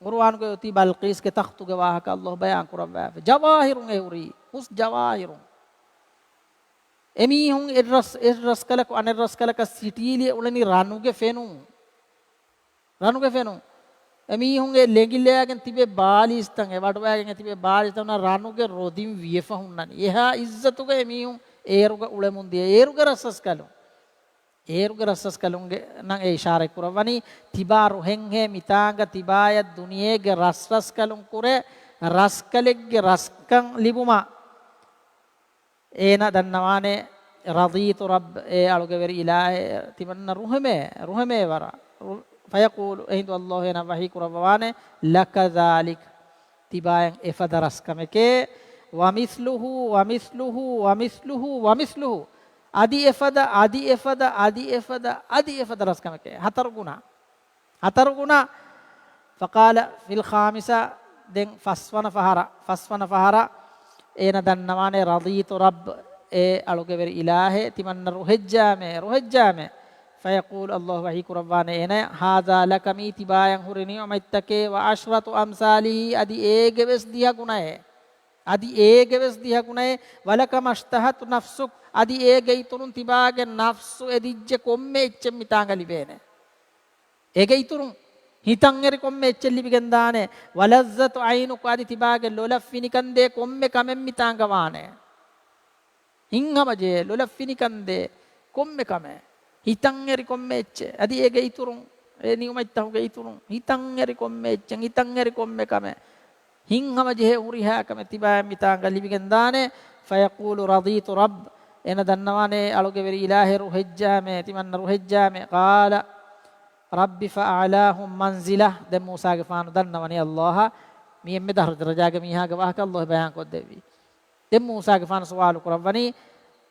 කුර්ආන්ගේ ති බල්කීස්ගේ තඛතුගේ වාහක අල්ලාහ් බයාන් කරවවා ජවාහිරුන් එහුරි උස් ජවාහිරුන් එමිහුන් එරස් කලක අනරස් කලක සිටීලිය උලනි රණුගේ ෆෙනු එමිහුන්ගේ ලෙගිල්ලයාගෙන් තිබේ බාලිස්තන් ඒ වඩවාගෙන් තිබේ බාලිස්තන රණුගේ රොදින් වියෆ හුන්නනි එහා ඉස්සතුගේ එමිහුන් ඒරුගේ උලමුන්දී ඒරුගේ රසස් කලු ඒරුගේ රස්සස් කලුන්ගේ නම් ඒ ඉෂාරේ කුරවනි තිබා රුහෙන් හේ මිතාංග තිබාය දුනියේගේ රස් කලුන් කුරේ රස්කලෙක්ගේ රස්කම් ලිබුමා ඒන දන්නවානේ රදීතු රබ් ඒ අලුගවරි ඉලාහේ තිබන්න රුහමේ වර ෆයකූලු එහිඳු අල්ලාහ් එන වහී කුරවවානේ ලකදාලික් තිබායන් එෆද රස්කමකේ වමිස්ලුහු අදි එෆද රස්කමකේ හතර ගුණ ෆකාල ෆිල් ඛාමිසා දෙන් ෆස්වන ෆහර ඒන දන්නවානේ රදීතු රබ් ඒ අලුගවරි ඉලාහේ තිමන්න රුහෙජ්ජාමේ ෆයකූල් අල්ලාහ් වහී කුරවානේ එන හාදා ලකමි තිබායන් හුරිනි අමයිත්තකේ වඅශ්රතු අම්සාලිහි අදි ඒගෙවස් දිහ ගුණේ වලකමස්තහතු නෆ්සුක් අදි ඒගෙයිතුරුන් තිබාගේ නෆ්සු එදිජ්ජ කොම්මේ එච්චෙම් මිතාංගලි බේනේ ඒගෙයිතුරුන් හිතන් එරි කොම්මේ එච්චෙල් ලිබිගෙන් දානේ වලස්සතු අයිනුක අදි තිබාගේ ලොලෆ්ෆිනිකන්දේ කොම්මේ කමෙන් මිතාංග වානේ හිංගමජේ ලොලෆ්ෆිනිකන්දේ කොම්මේ කමේ හිතන් එරි කොම්මේ එච්ච අදි ඒගෙයිතුරුන් ඒ නියමයිත්තහුගේ ඉතුරුන් හිතන් එරි කොම්මේ එච්චෙන් හිතන් එරි කොම්මේ කමේ හිංහම ජෙහෙ උරිහාකම තිබා මිතාංග ලිබිගෙන් දානේ ෆයකූලු රදීතු රබ් එන දන්නවානේ අලුගවරි ඉලාහේ රුහෙජ්ජාමේ තිමන්න රුහෙජ්ජාමේ قال රබ්බි ෆඅලාහුම් මන්සිලා දැන් මූසාගේ ෆානු දන්නවනේ අල්ලාහ මියෙම්මෙ දහර දරජාගේ මීහාගේ වහක අල්ලාහ බයන් කොත් දෙවි දැන් මූසාගේ ෆානු සවාලු කරවනි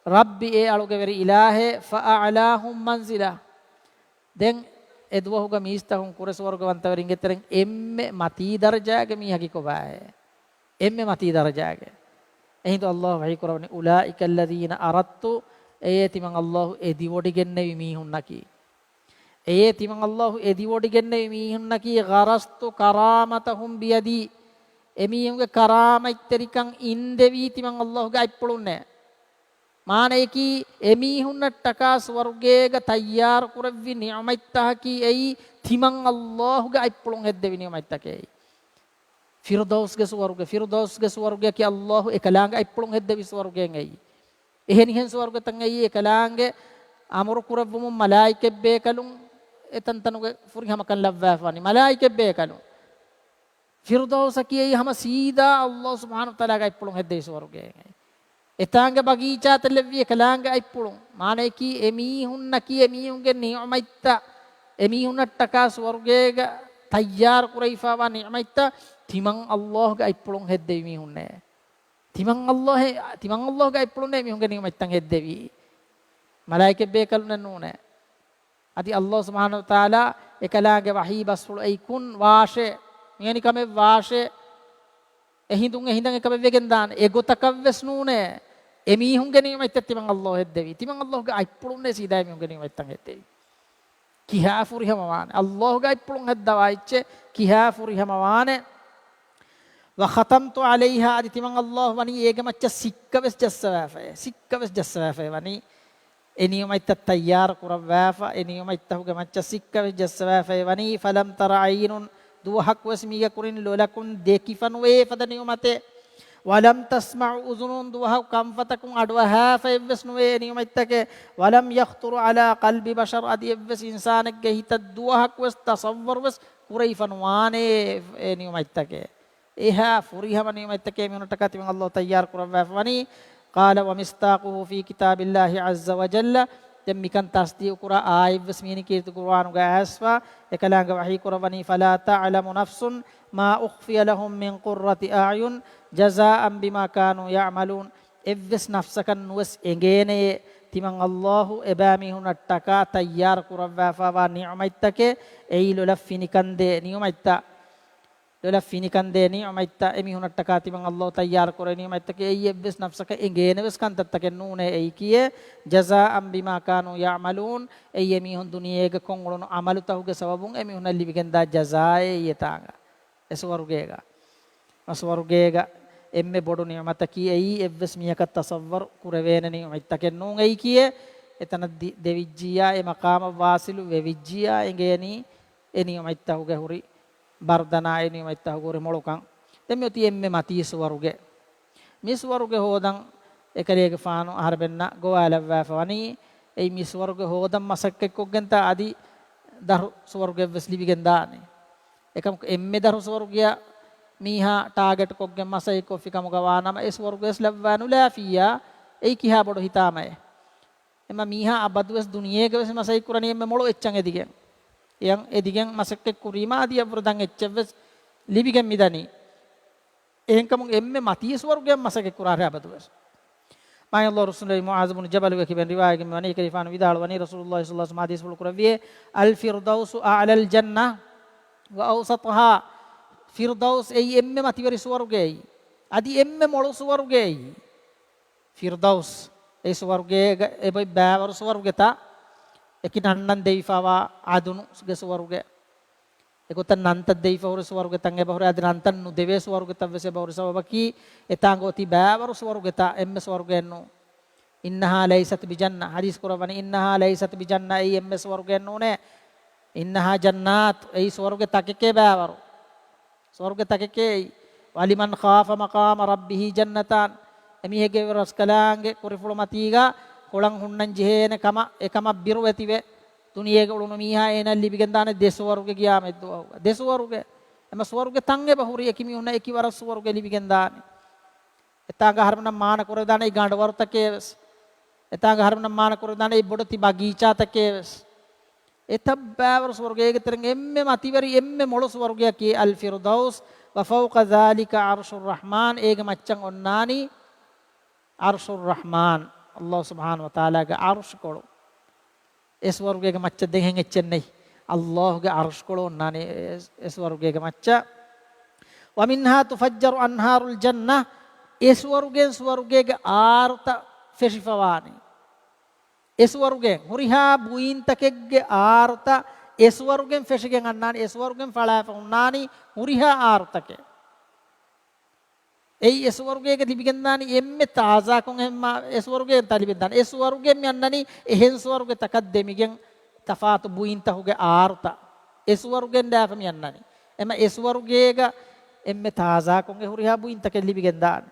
රබ්බි ඒ අලුගවරි ඉලාහේ ෆඅලාහුම් මන්සිලා දැන් එදුවහුග මීස්තහුන් කුරස වර්ගවන්තවරින් ගෙතරෙන් එම්මෙ මතී දරජාගේ මීහකි කොබාය එම්මෙ මතී දරජාගේ එහිඳ අල්ලාහ් වහී කරවනේ උලායික අල්ලදීන අරත්තු ඒ තිමන් අල්ලාහ් එදිවොඩි ගෙන්නවි මීහුන්නකි ඒ තිමන් අල්ලාහ් එදිවොඩි ගෙන්නවි මීහුන්නකි ගරස්තු කරාමතහුම් බියදී එමීහුගේ කරාමයිත්තරිකන් ඉන්දෙවි තිමන් අල්ලාහ්ගේ අයිප්පුළුන්නේ මානෙකි එමීහුන්නට ටකා ස්වර්ගයේග තයාර කුරවි නියමයිත්තහකි එයි තිමන් අල්ලාහ්ගේ අයිප්පුළුන් හෙද්දෙවි නියමයිත්තකේ ෆිරදෞස්ගේ ස්වර්ගය කි අල්ලාහ් එකලාංග අයිප්පුළුන් හෙද්දෙවි ස්වර්ගයෙන් එයි එහෙනිහෙන් ස්වර්ගතන් එයි එකලාංගේ අමරු කුරවුම් මලායිකෙ බේකලුන් එතන්තනුගේ ෆුරිහම කන් ලව්වාෆනි මලායිකෙ බේකලුන් ෆිරදෞස කි එයි හම සීදා අල්ලාහ් සුබ්හානහු තාලාගේ අයිප්පුළුන් හෙද්දෙවි ස්වර්ගයෙන් එයි එතාංග බගීචාත ලෙව්විය කලාංග අයිප්පුළුන් මානෙකි එමීහුන්නකි එමීහුන්ගේ නියමයිත්ත එමීහුන්නට ටකා ස්වර්ගයේග තයාර කුරයිෆාවා නියමයිත්ත තිමන් අල්ලාහ්ගේ අයිප්පුළුන් හෙද්දෙවි මීහුන්නේ තිමන් අල්ලාහ්ගේ අයිප්පුළුන් මීහුන්ගේ නියමයිත්තන් හෙද්දෙවි මලායිකෙ බේකලුන නූනේ අදි අල්ලාහ් සුබ්හානහු තාලා එකලාගේ වහී බස්ෆුල් අයිකුන් වාෂේ මියනි කමේ වාෂේ එහිඳන් එකම වෙගෙන් දාන ඒ ගොතකවස් නූනේ එමීහුන්ගේ නියමයිත්ත තිමන් අල්ලාහ් හෙද්දෙවි තිමන් අල්ලාහ්ගේ අයිප්පුළුන්නේ සීදා මීහුන්ගේ නියමයිත්තන් හෙද්දෙවි කිහා ෆුරිහම වානේ අල්ලාහ්ගේ අයිප්පුළුන් හෙද්දවායිච්ච කිහා ෆුරිහම වානේ වඛතම්තු අලයිහා අදි තිමන් අල්ලාහ් වනි ඒගේ මච්ච සික්කවස් ජස්සවාෆේ වනි එනියමයිත්ත තයාර කුරවාෆා එනියමයිත්තහුගේ මච්ච සික්කවස් ජස්සවාෆේ වනි ෆලම් තර අයිනුන් දුවහක් වස්මිය කුරින් ලොලකුන් දෙකිෆනුවේ පදනියමතේ වලම් තස්මඋ උසුනුන් දුවහක් කම්ෆතකුන් අඩවහා ෆෙවස්නුවේ නියමයිත්තකේ වලම් යඛතුරු අලා කල්බි බෂර් අදියවස් ඉන්සානෙක්ගේ හිත දුවහක් වස් තසවර් වස් කුරයිෆනුවානේ නියමයිත්තකේ එහා ෆුරිහම නියමයිත්තකේ මිනුට කතිමන් අල්ලාහ් තයාර කුරවාෆවනි قال ومستاقه في كتاب الله عز وجل دمكن تصديق قرآن آيبس ميني كيرت قرآن غاسفا එකලංග වහී කරවනි فلا تعلم نفس ما أخفي لهم من قرة أعين جزاء بما كانوا يعملون එවස් නෆ්සකන් නුවස් එගේනේ තිමන් අල්ලාහ් එබෑමි හුනට්ටකා තයාර කුරවාෆවා නියමයිත්තකේ එයිලු ලෆිනිකන්දේ නියමයිත්තා ලොලෆිනිකන්දේ නියමයිත්තා එමි හුනට්ටකා තිමන් අල්ලාහ් තයාර කුර නියමයිත්තකේ එයි එවස් නෆ්සක එගේනවස් කන්තත්තකේ නූනේ එයි කියේ ජසාඅම් බිමා කානු යඅමලූන් එයි එමි හුන් දුනියේග කොංගලුන අමලු තහුගේ සවබුන් එමි හුන ලිවිගෙන් දා ජසායේ යතාංග එස්වර්ගේග එම්මේ බොඩු නියමත කී එයි එවස් මියක තසවර් කුරවේන නියමයිත්තකේ නූන් එයි කියේ එතන දෙවිජ්ජියා ඒ මකාම වාසිලු වෙවිජ්ජියා එගේනි එනියමයිත්තහුගේ හුරි බර්දනා එනියමයිත්තහ ගොරේ මොලකන් දෙමියති එම්මේ මතී ස්වර්ගේ මිස් ස්වර්ගේ හොදන් එකලේගේ ෆානු ආහාර බෙන්න ගෝවාලව්වා ෆවනි ei mi swarge hodam masak ekkogen ta adi daru swarge veslibigen daane ekam emme daru swarge miha target kokgen masai ko fikam gawanama es swarges lavanu lafiya ei kiha bodo hitamay ema miha abadwes duniyege wes masai kurani emme molo eccang edigen yang edigen masak ek kurima adi avrudan ecchves libigen midani enkam emme mati swarge masak ek kurare abadwes ما الله رسول الله معاذ بن جبل وكبن رواية من وني كريفان ودال وني رسول الله صلى الله عليه وسلم حديث بالقرآن الفردوس أعلى الجنة وأوسطها فردوس أي إم ما تبري سوارجي أدي إم مولو سوارجي فردوس أي سوارجي أبي بابر سوارجي تا لكن هنن ديفاوا عدنو سوارجي එකොත නන්ත දෙයිෆවර ස්වර්ග තංගේ බහර අද නන්තන් නු දෙවේ ස්වර්ග තවසේ බහර සවබකි එතාංගෝති බෑවර ස්වර්ග තා එම් ස්වර්ගයන්නු ඉන්නහා ලයිසත් බිජන්න හදීස් කරවන ඉන්නහා ලයිසත් බිජන්න ඒ එම් ස්වර්ගයන්නු නේ ඉන්නහා ජන්නාත් ඒ ස්වර්ග තකකේ බෑවර ස්වර්ග තකකේ වලිමන් ખાෆ මකාම රබ්බිහි ජන්නතන් එමිහෙගේ රස්කලාංගේ කුරිෆුල මතීගා කොලන් හුන්නන් ජෙහෙන කම එකම බිරු ඇතිවේ दुनिया के उड़ों मीहा एना लिबिगन दाने देशवर के किया में दो देशवर के एम स्वर के तंगे बहुरी एक मी उन्हें एक ही बार स्वर के लिबिगन दाने इतना घर में मान करे दाने गांडवर तक के इतना घर में मान करे दाने बड़ती बागीचा तक के इतना बावर स्वर के एक तरंगे एम्मे मातीवरी एम्मे मोड़ो स्वर के की अल फिरदौस वफ़ौक़ ज़ालिका अर्शुर रहमान एक मच्चंग उन्नानी अर्शुर रहमान अल्लाह सुब्हान व तआला का अर्श कोड़ो इस वर्ग के मच्चा देखेंगे चेन्नई अल्लाह के अर्श को नाने इस वर्ग के मच्चा वमिन्हा तुफज्जर अन्हारुल जन्ना इस वर्ग के आरता फेशिफवानी इस वर्ग हुरिहा बुइन तके आरता इस वर्ग फेशिगे अन्नानी इस वर्ग फलाफुन्नानी हुरिहा आरता के ඒ ස්වර්ගයේ දිවිගෙන්දානි එම්මෙ තාසා කොන් එම්ම ස්වර්ගයේ තලිබෙන්දානි ඒ ස්වර්ගයේ යන්නනි එහෙන් ස්වර්ගයේ තකද්දෙමිගෙන් තෆාතු බුයින් තහුගේ ආර්ත ඒ ස්වර්ගයෙන් දාපම යන්නනි එම ඒ ස්වර්ගයේග එම්මෙ තාසා කොන් එහුරිහා බුයින් තක ලිබිගෙන්දානි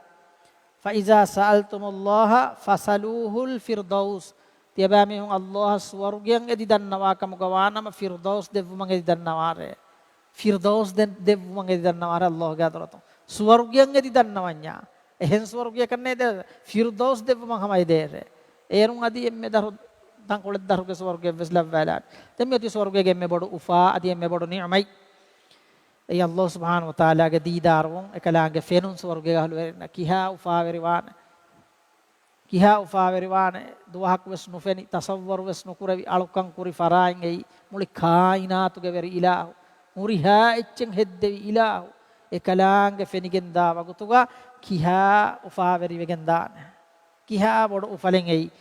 ෆයිසා සල්තුමුල්ලාහ ෆසලූහුල් ෆිර්දෞස් තියබාමි හුන් අල්ලාහ ස්වර්ගයෙන් එදි දන්නවා කම ගවානම ෆිර්දෞස් දෙවුමන් එදි දන්නවාරේ ෆිර්දෞස් දෙවුමන් එදි දන්නවාර අල්ලාහගේ අදරතෝ ස්වර්ගයෙන් එදි දන්නවඤ්ඤා එහෙන් ස්වර්ගය කන්නේ ද ෆිර්දෞස් දෙවම හමයි දේර ඒරුන් අදි එම්මෙ දරු තන් කොලෙ දරුගේ ස්වර්ගය වෙස්ලම් වලාත් දෙම්මෙ ති ස්වර්ගයේ එම්මෙ බඩු උෆා අදි එම්මෙ බඩු නියමයි ඒ අල්ලාහ් සුබ්හානහු වතාලාගේ දීදාරුන් එකලාගේ ෆෙනුන් ස්වර්ගය ගහලු වෙරන කිහා උෆා වෙරිවාන දුවහක් වෙස් නුෆෙනි තසව්වර් වෙස් නුකුරවි අලුකම් කුරි ෆරායින් එයි මුලි කායිනාතුගේ වෙරි ඉලාහ් මුරිහා එච්චෙන් හෙද්දෙවි ඉලාහ් එකලාංග ෆෙනිගෙන් දා වගතුගා කිහා උෆාවරි වෙගෙන් දාන කිහා බොඩ උෆලෙන් එයි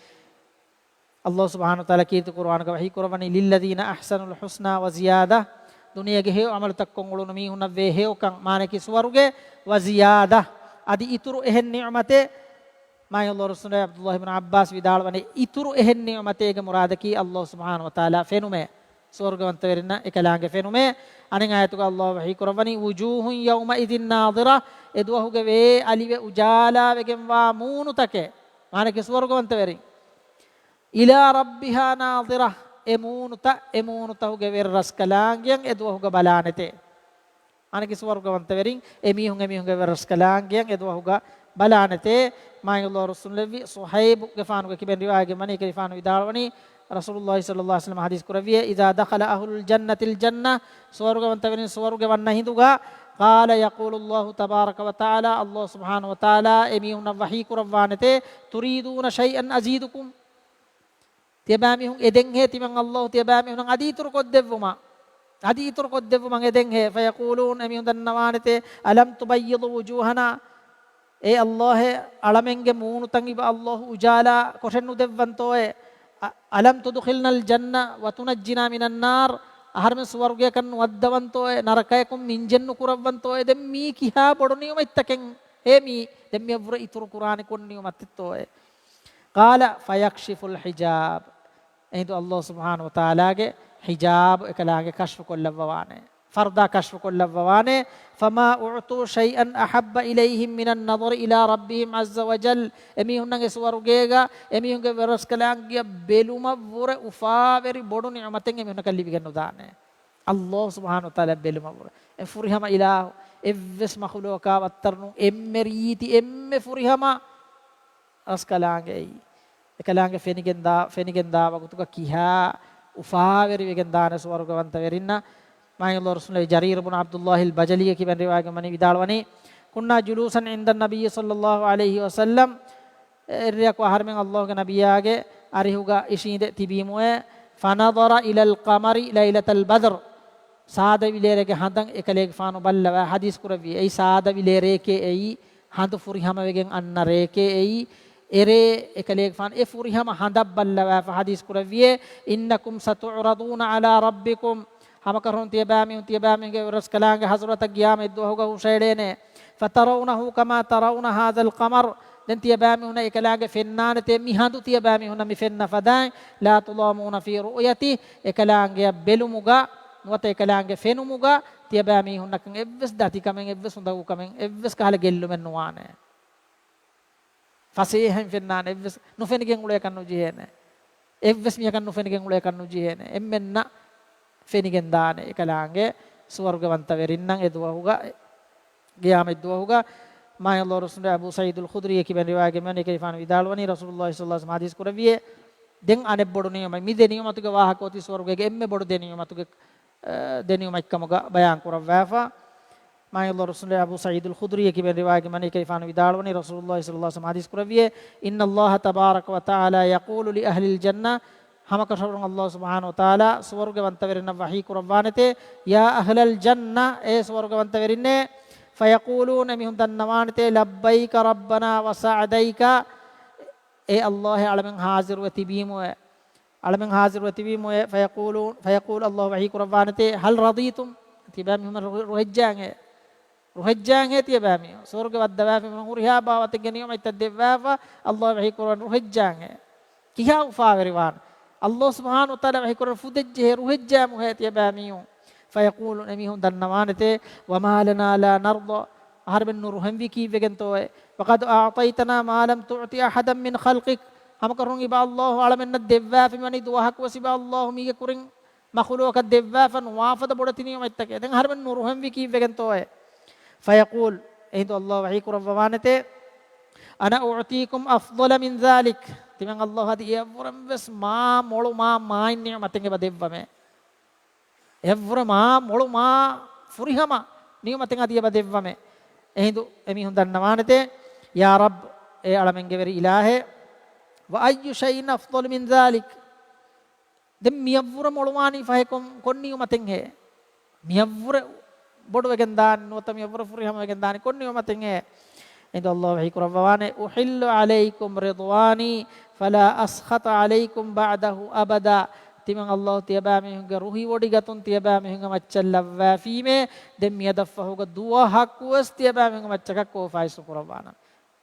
අල්ලාහ් සුබ්හානහු තාලා කීර්ති කුර්ආනක වහී කරවනි ලිල්ලදීන අහ්සනුල් හුස්නා වසියාදා දුනියගේ හේව අමල තක්කොන් උළුන මීහුන වේ හේවකන් මානකි ස්වර්ගේ වසියාදා අදි ඉතුරු එහෙන් නිඅමතේ මාය අල්ලාහ් රසූලේ අබ්දුල්ලාහ් ඉබ්න අබ්බාස් විදාලවනේ ඉතුරු එහෙන් නිඅමතේගේ මුරාදකි අල්ලාහ් සුබ්හානහු තාලා ෆෙනුමේ ස්වර්ගවන්ත වෙරෙන්න එකලාංගේ ෆෙනුමේ අනින් ආයතුක අල්ලාහ් වහී කරවනි වුජූහුන් යෞම ඉදින් නාදිරා එදුවහුගේ වේ අලිවේ උජාලා වෙගෙන් වා මූනුතකේ මානකි ස්වර්ගවන්ත වෙරින් ඉලා රබ්බිහා නාදිරා එමූනුතහුගේ වෙර රස්කලාංගියන් එදුවහුගේ බලානෙතේ මානකි ස්වර්ගවන්ත වෙරින් එමිහුන්ගේ වෙර රස්කලාංගියන් එදුවහුගේ බලානෙතේ මායි අල්ලාහ් රසූලෙවි සුහයිබ් ගෆානුගේ කිබෙන් රිවායගේ මනේ කරිෆානු විදාලවනි Rasulullah sallallahu alaihi wasallam hadis kurawiye idza dakhala ahlul jannatil jannah swargavantaveni swargavanna hinduga qala yaqulu Allah tabaraka wa taala Allah subhanahu wa taala emihunna wahi kurawwanete turiduna shay'an azidukum tiyabami hun eden he timan Allah tiyabami hun aditur koddevuma eden he fayaqulun emihun dannawanete alam tubayyidu wujuhana e Allah alamenge muunu tangiba Allah ujala koshennu devvantoe අලම් තුදුඛිල්නල් ජන්න වතුනජ්ජිනා මිනන් noir අහර්ම ස්වර්ගය කන් වද්දවන්තෝ නරකයකුම් නින්ජන්නු කුරවන්තෝ දෙම් මී කිහා බොඩනියම ඉත්තකෙන් හේමි දෙම් යවර ඉතුරු කුරානි කොන්නියම අත්තෝ قال فيكشف الحجاب එහිදු අල්ලාහ් සුබ්හානහු වතාලාගේ හිජාබ් එකලාගේ කෂ්ෆ කොල්ලවවානේ فردا كشف كل فوانه فما أعطوا شيئا أحب إليهم من النظر إلى ربهم عز وجل أميهم نعى سوارجيجا أميهم كبرس كلامجيا بلوما بورة أفاوري بدو نعمتين أميهم نكلي بيجنو دانه الله سبحانه وتعالى بلوما بورة فريهما إله إفس مخلوقا وترنو إمريتي إم فريهما أسكالانجي كلامجي فينيجندا وقتك كيها أفاوري بيجندانه سوارجا وانتورينا ما الله رسول جرير بن عبد الله البجلي كي بن رواية مني بدالواني كنا جلوسا عند النبي صلى الله عليه وسلم الرياق وحر من الله كنبي آگے أريهوغا إشيد تبيموه فنظر إلى القمر ليلة البدر سادة بليرة کے ہندن اکلیگ فانو بلوا حدیث کربی ای سادة بليرة کے ای ہند فریہم وگن ان ریکے ای ارے اکلیگ فان ای فریہم ہندب بلوا فحدیث کربی انکم ستعرضون على ربكم هم كرهون تيبامي ورس كلام حضرة قيام الدوه وشيلين فترونه كما ترون هذا القمر دن تيبامي هنا كلام فنان تيمي هندو تيبامي هنا مفن فدان لا تضامون في رؤيته كلام بلومغا نوت كلام فينومغا تيبامي هنا كن ابس داتي كمن ابس هندو كمن ابس كهل جلو من نوانه فسيهم فنان ابس نفنجين ولا كانوا جيهنا ابس ميا كانوا نفنجين ولا كانوا جيهنا امنا فينيجن دان إكلانge سوارغوانتا ورينن إدوهوغا قيام إدوهوغا ما الله رسول أبو سعيد الخدري كي بن رواية من كيفان vidalwani رسول الله صلى الله عليه وسلم حديث كربيه دين أنا بدو نيوم مي دنيوم أتوك واه كوتي سوارغوغا إم بدو دنيوم أتوك دنيوم إكموغا بيان كربيه ما الله رسول أبو سعيد الخدري كي بن رواية من كيفان vidalwani رسول الله صلى الله عليه وسلم حديث كربيه إن الله تبارك وتعالى يقول لأهل الجنة हम कशरण अल्लाह सुब्हानहु व तआला स्वर्गवंतवरिन वही कुरबानते या अहलल जन्ना ए स्वर्गवंतवरिने फयकूलून मिहुम दन्नवानते लब्बैक रब्बना व सअदैका ए अल्लाह अलमिन हाजिर व तिबीमो फयकूल अल्लाह वही कुरबानते हल रदीतुम तिबामिहुम रुहज्जांगे तिबामि स्वर्गवद्दवा फिमहुरिहा बावत गनियम इतद्दवा अल्लाह वही कुरबान रुहज्जांगे किया उफावरिवान الله سبحانه وتعالى وحكر فدجه روحجا مهات يباميو فيقول أميهم دنوانته وما لنا لا نرضى هرب النورهم بكي بجنتوه وقد أعطيتنا ما لم تعطي أحدا من خلقك هم كرون يبا الله على من الدفاع في من يدوهك وسبا الله ميجا كرين مخلوق الدفاع فنوافد بودتني يوم التكي دين هرب النورهم بكي بجنتوه فيقول إهدو الله وحكر فوانته أنا أعطيكم أفضل من ذلك تمن الله هذه يفرم بس ما مولو ما إني ما تيجي بديب بمه يفرم ما مولو ما فريهما نيو ما تيجي بديب بمه إهدو أمي هندر نوانته يا رب على من جبر إلهه وأي شيء أفضل من ذلك دم يفرم مولو ماني فهكم كوني ما تيجي يفرم بدو وجندان نوتم يفرم فريهما وجندان كوني ما تيجي إن الله وحيك ربوانه أحل عليكم رضواني فلا أسخط عليكم بعده أبدا تمن الله تيابامي هنگا روحي وديگاتون تيابامي هنگا مچل لوافيمه دم يدفعوگا دوا حقوس تيابامي هنگا مچككو فايسو قربانا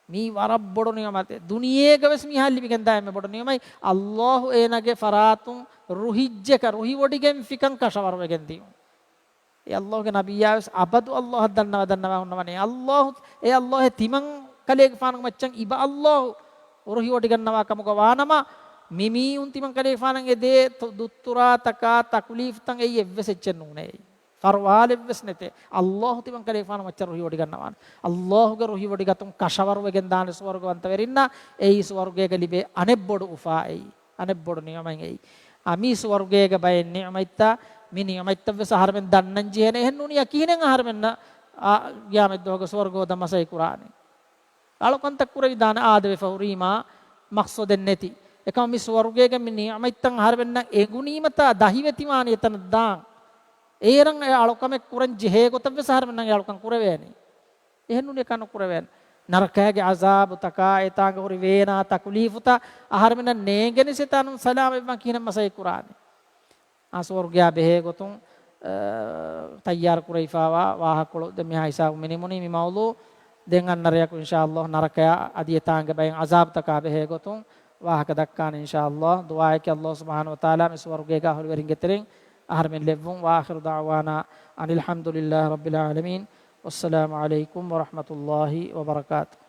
مي ورب بدو نيومات دنيا گوس مي حالي بيگندا مي بدو نيومي الله ايناگه فراتون روحيجك روحي وديگم فيكن كشور وگنديو يا الله نبي ياس أبد الله دنا هنواني الله يا الله تيمن كليك فانك مچن إبا الله وروحي وديگن نوا كمو گوانما ميمي تيمن كليك فانك يدي دتورا تكا تكليف تان أي يفسچن نونه فروال يفسنته الله تيمن كليك فانك مچن روحي وديگن نوان الله گ روحي وديگتون كشور وگندان سورگ وانتورينا أي سورگه گليبه أنببود وفا أي أنببود نيومين أي أمي سورگه گ باي نيوميتا mini amaitavve saharmen dannan jihene ehennuni yakinen aharmenna giyamet doga swargo damasai qur'ani alokantak kuravi dana aadave faurima maqsaden neti ekam mi swargege mini amaitan aharmenna egunimata dahivetimani etan dan eeran alokame kuran jihe gotavve saharmenna alokan kuraveni ehennuni kanu kuraven narakage azab taka etanga hori vena takulifuta aharmenna negeni setanun salam eban kihina masai qur'ani आसवर्ग्या बेहे गोतुं तैयार कुरैफावा वाहकुलो दमिया हिसाब मिनिमुनि मिमाउलु dengan narayaku insyaallah narakaya adiyatanga bayang azab taka behe gotung wah kadakkan insyaallah doa ke Allah subhanahu wa taala miswargega hol wering getering أهرمن لفون وآخر دعوانا أن الحمد لله رب العالمين والسلام عليكم ورحمة الله وبركاته.